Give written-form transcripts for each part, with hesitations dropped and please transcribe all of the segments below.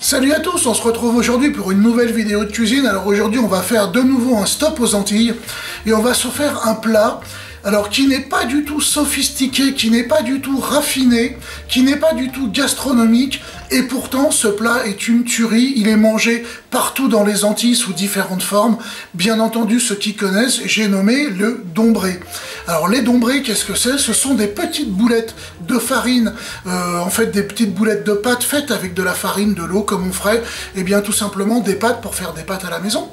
Salut à tous, on se retrouve aujourd'hui pour une nouvelle vidéo de cuisine. Alors aujourd'hui on va faire de nouveau un stop aux Antilles et on va se faire un plat alors qui n'est pas du tout sophistiqué, qui n'est pas du tout raffiné, qui n'est pas du tout gastronomique, et pourtant ce plat est une tuerie. Il est mangé partout dans les Antilles sous différentes formes. Bien entendu, ceux qui connaissent, j'ai nommé le dombré. Alors les dombrés, qu'est-ce que c'est? Ce sont des petites boulettes de farine, en fait des petites boulettes de pâte faites avec de la farine, de l'eau, comme on ferait, et bien tout simplement des pâtes pour faire des pâtes à la maison,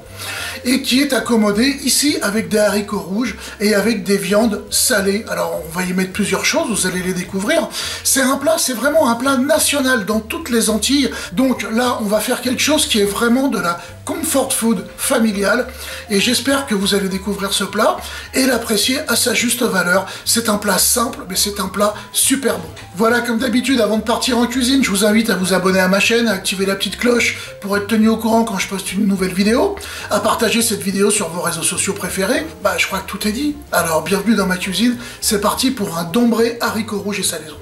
et qui est accommodé ici avec des haricots rouges et avec des viandes salées. Alors on va y mettre plusieurs choses, vous allez les découvrir. C'est un plat, c'est vraiment un plat national dans toutes les Antilles. Donc là, on va faire quelque chose qui est vraiment de la comfort food familiale, et j'espère que vous allez découvrir ce plat et l'apprécier à sa juste valeur. C'est un plat simple, mais c'est un plat super bon. Voilà, comme d'habitude, avant de partir en cuisine, je vous invite à vous abonner à ma chaîne, à activer la petite cloche pour être tenu au courant quand je poste une nouvelle vidéo, à partager cette vidéo sur vos réseaux sociaux préférés. Bah, je crois que tout est dit. Alors, bienvenue dans ma cuisine. C'est parti pour un dombré haricots rouges et salaison.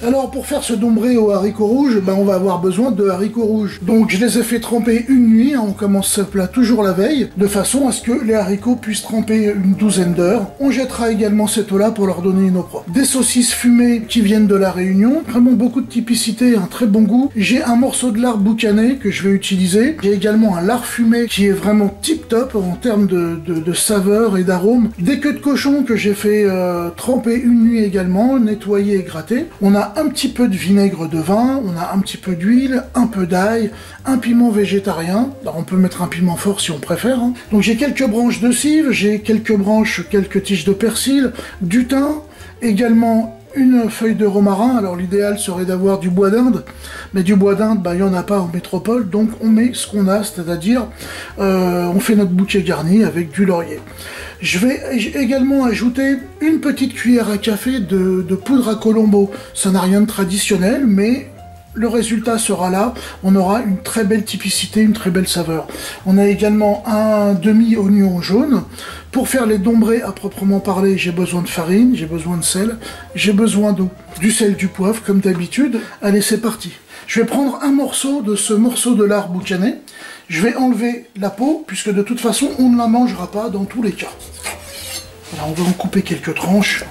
Alors pour faire ce dombré aux haricots rouges, ben on va avoir besoin de haricots rouges. Donc je les ai fait tremper une nuit, on commence ce plat toujours la veille, de façon à ce que les haricots puissent tremper une douzaine d'heures. On jettera également cette eau-là pour leur donner une eau propre. Des saucisses fumées qui viennent de la Réunion, vraiment beaucoup de typicité, un très bon goût. J'ai un morceau de lard boucané que je vais utiliser. J'ai également un lard fumé qui est vraiment tip top en termes de saveur et d'arôme. Des queues de cochon que j'ai fait tremper une nuit également, nettoyer et gratter. On a un petit peu de vinaigre de vin, on a un petit peu d'huile, un peu d'ail, un piment végétarien. Alors on peut mettre un piment fort si on préfère. Hein. Donc j'ai quelques branches de cive, j'ai quelques tiges de persil, du thym, également une feuille de romarin. Alors l'idéal serait d'avoir du bois d'Inde, mais du bois d'Inde, il n'y en a pas en métropole, donc on met ce qu'on a, c'est-à-dire on fait notre bouquet garni avec du laurier. Je vais également ajouter une petite cuillère à café de poudre à colombo. Ça n'a rien de traditionnel, mais le résultat sera là. On aura une très belle typicité, une très belle saveur. On a également un demi-oignon jaune. Pour faire les dombrés à proprement parler, j'ai besoin de farine, j'ai besoin de sel, j'ai besoin d'eau, du sel, du poivre, comme d'habitude. Allez, c'est parti. Je vais prendre un morceau de ce morceau de lard boucané. Je vais enlever la peau, puisque de toute façon, on ne la mangera pas dans tous les cas. Alors, on va en couper quelques tranches.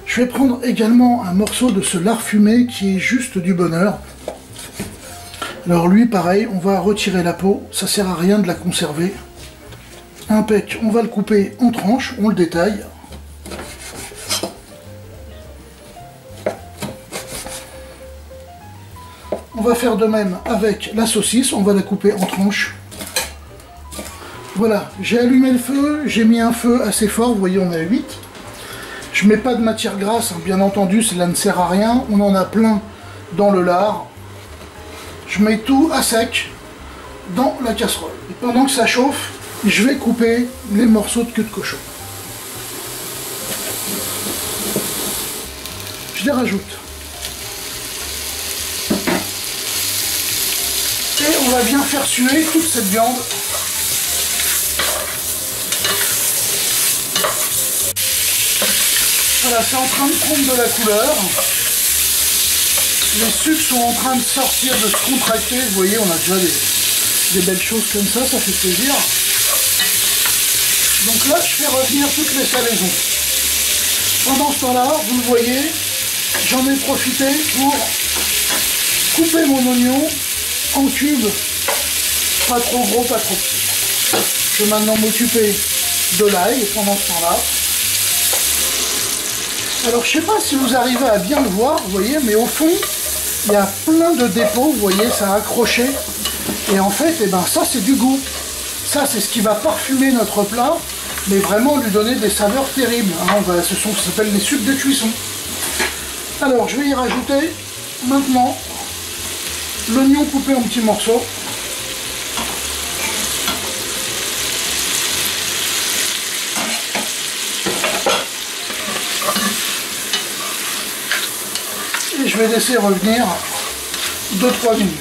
Je vais prendre également un morceau de ce lard fumé qui est juste du bonheur. Alors lui, pareil, on va retirer la peau, ça sert à rien de la conserver. Impec, on va le couper en tranches, on le détaille. On va faire de même avec la saucisse, on va la couper en tranches. Voilà, j'ai allumé le feu, j'ai mis un feu assez fort, vous voyez on est à 8. Je mets pas de matière grasse, hein, bien entendu, cela ne sert à rien, on en a plein dans le lard. Je mets tout à sec dans la casserole. Et pendant que ça chauffe, je vais couper les morceaux de queue de cochon. Je les rajoute. Et on va bien faire suer toute cette viande. Voilà, c'est en train de prendre de la couleur. Les sucres sont en train de sortir, de se contracter. Vous voyez, on a déjà des belles choses comme ça fait plaisir. Donc là, je fais revenir toutes les salaisons. Pendant ce temps-là, vous le voyez, j'en ai profité pour couper mon oignon en cubes. Pas trop gros, pas trop petit. Je vais maintenant m'occuper de l'ail pendant ce temps-là. Alors je sais pas si vous arrivez à bien le voir, vous voyez, mais au fond, il y a plein de dépôts, vous voyez, ça a accroché. Et en fait, eh ben, ça c'est du goût. Ça c'est ce qui va parfumer notre plat, mais vraiment lui donner des saveurs terribles. Hein. Ce sont ce qui s'appelle les sucs de cuisson. Alors je vais y rajouter maintenant l'oignon coupé en petits morceaux. Et je vais laisser revenir 2-3 minutes.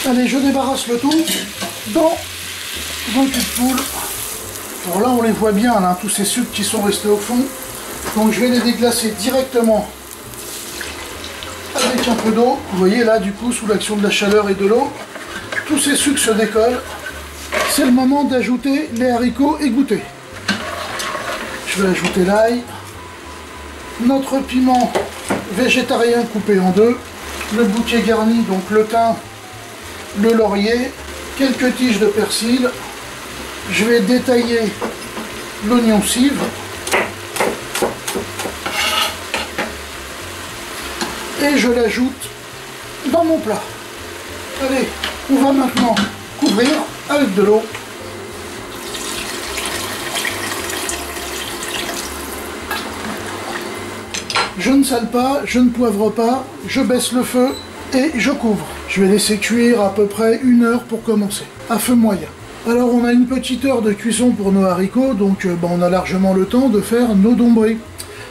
Allez, je débarrasse le tout dans dans le cul de poule. Alors là, on les voit bien, là, tous ces sucres qui sont restés au fond. Donc je vais les déglacer directement avec un peu d'eau. Vous voyez là, du coup, sous l'action de la chaleur et de l'eau, tous ces sucres se décollent. C'est le moment d'ajouter les haricots égouttés. Je vais ajouter l'ail, notre piment végétarien coupé en deux, le bouquet garni, donc le thym, le laurier, quelques tiges de persil. Je vais détailler l'oignon cive. Et je l'ajoute dans mon plat. Allez, on va maintenant couvrir avec de l'eau. Je ne sale pas, je ne poivre pas, je baisse le feu et je couvre. Je vais laisser cuire à peu près 1 heure pour commencer, à feu moyen. Alors on a une petite heure de cuisson pour nos haricots, donc on a largement le temps de faire nos dombrés.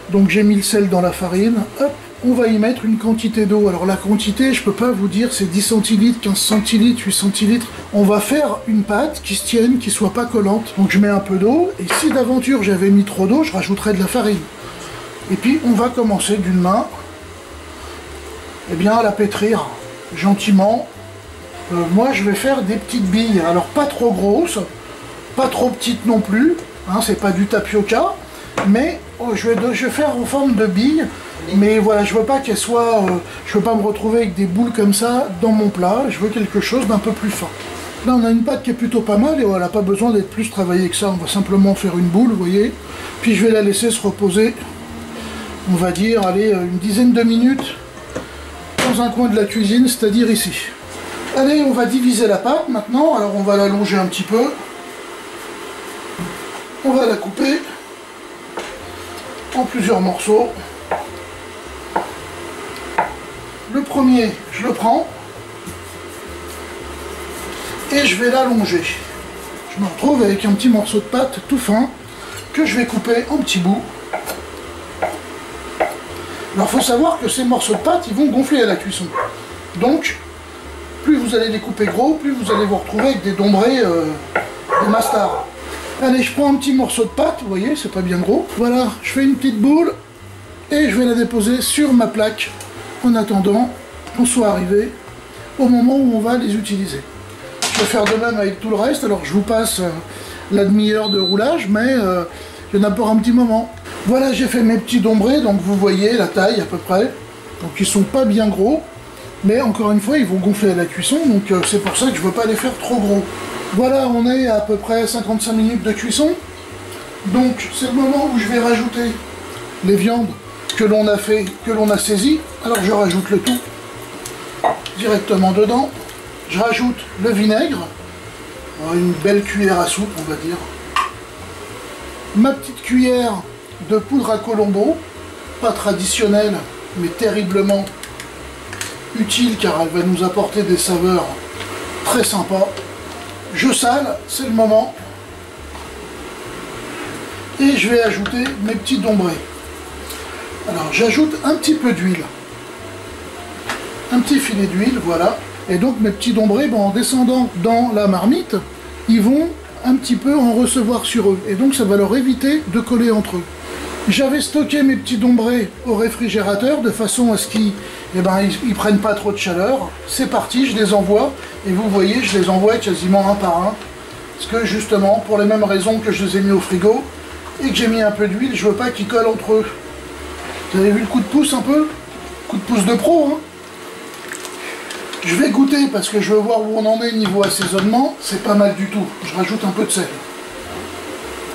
Donc j'ai mis le sel dans la farine, hop, on va y mettre une quantité d'eau. Alors la quantité, je peux pas vous dire, c'est 10 centilitres, 15 centilitres, 8 centilitres. On va faire une pâte qui se tienne, qui soit pas collante. Donc je mets un peu d'eau, et si d'aventure j'avais mis trop d'eau, je rajouterais de la farine. Et puis on va commencer d'une main, eh bien à la pétrir gentiment. Moi je vais faire des petites billes, alors pas trop grosses, pas trop petites non plus, hein, c'est pas du tapioca, mais je vais faire en forme de billes, mais voilà, je veux pas qu'elles soient, je veux pas me retrouver avec des boules comme ça dans mon plat, je veux quelque chose d'un peu plus fin. Là on a une pâte qui est plutôt pas mal, et voilà, pas besoin d'être plus travaillée que ça, on va simplement faire une boule, vous voyez, puis je vais la laisser se reposer, on va dire, allez, une dizaine de minutes, dans un coin de la cuisine, c'est-à-dire ici. Allez, on va diviser la pâte maintenant, alors on va l'allonger un petit peu. On va la couper en plusieurs morceaux. Le premier, je le prends et je vais l'allonger. Je me retrouve avec un petit morceau de pâte tout fin que je vais couper en petits bouts. Alors il faut savoir que ces morceaux de pâte, ils vont gonfler à la cuisson. Donc, plus vous allez les couper gros, plus vous allez vous retrouver avec des dombrés, des mastards. Allez, je prends un petit morceau de pâte, vous voyez, c'est pas bien gros. Voilà, je fais une petite boule et je vais la déposer sur ma plaque en attendant qu'on soit arrivé au moment où on va les utiliser. Je vais faire de même avec tout le reste, alors je vous passe la demi-heure de roulage, mais il y en a pour un petit moment. Voilà, j'ai fait mes petits dombrés, donc vous voyez la taille à peu près. Donc ils sont pas bien gros. Mais encore une fois, ils vont gonfler à la cuisson, donc c'est pour ça que je ne veux pas les faire trop gros. Voilà, on est à peu près 55 minutes de cuisson. Donc c'est le moment où je vais rajouter les viandes que l'on a fait, que l'on a saisies. Alors je rajoute le tout directement dedans. Je rajoute le vinaigre, une belle cuillère à soupe, on va dire. Ma petite cuillère de poudre à colombo, pas traditionnelle, mais terriblement utile car elle va nous apporter des saveurs très sympas. Je sale, c'est le moment. Et je vais ajouter mes petits dombrés. Alors j'ajoute un petit peu d'huile. Un petit filet d'huile, voilà. Et donc mes petits dombrés, en descendant dans la marmite, ils vont un petit peu en recevoir sur eux. Et donc ça va leur éviter de coller entre eux. J'avais stocké mes petits dombrés au réfrigérateur de façon à ce qu'ils ils prennent pas trop de chaleur. C'est parti, je les envoie. Et vous voyez, je les envoie quasiment un par un. Parce que justement, pour les mêmes raisons que je les ai mis au frigo et que j'ai mis un peu d'huile, je veux pas qu'ils collent entre eux. Vous avez vu le coup de pouce un peu? Coup de pouce de pro, hein. Je vais goûter parce que je veux voir où on en est niveau assaisonnement. C'est pas mal du tout. Je rajoute un peu de sel.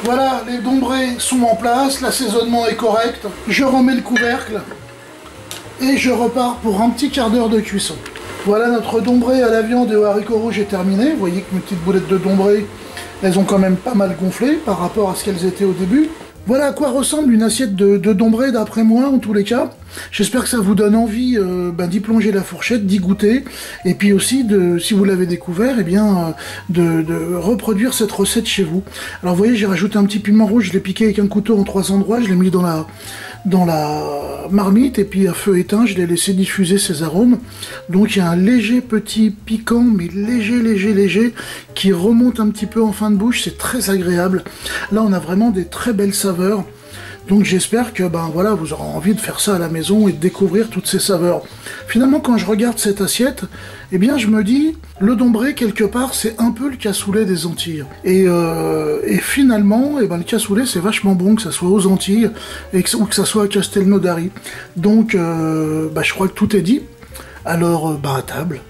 Voilà, les dombrés sont en place, l'assaisonnement est correct. Je remets le couvercle et je repars pour un petit quart d'heure de cuisson. Voilà, notre dombré à la viande et aux haricots rouges est terminé. Vous voyez que mes petites boulettes de dombré, elles ont quand même pas mal gonflé par rapport à ce qu'elles étaient au début. Voilà à quoi ressemble une assiette de dombré d'après moi en tous les cas. J'espère que ça vous donne envie d'y plonger la fourchette, d'y goûter, et puis aussi, si vous l'avez découvert, eh bien, de reproduire cette recette chez vous. Alors vous voyez, j'ai rajouté un petit piment rouge, je l'ai piqué avec un couteau en 3 endroits, je l'ai mis dans la marmite, et puis à feu éteint, je l'ai laissé diffuser ses arômes. Donc il y a un léger petit piquant, mais léger, qui remonte un petit peu en fin de bouche, c'est très agréable. Là on a vraiment des très belles saveurs. Donc j'espère que voilà, vous aurez envie de faire ça à la maison et de découvrir toutes ces saveurs. Finalement, quand je regarde cette assiette, eh bien je me dis, le Dombré, quelque part, c'est un peu le cassoulet des Antilles. Et finalement, le cassoulet, c'est vachement bon, que ça soit aux Antilles ou que ça soit à Castelnaudary. Donc je crois que tout est dit. Alors, à table.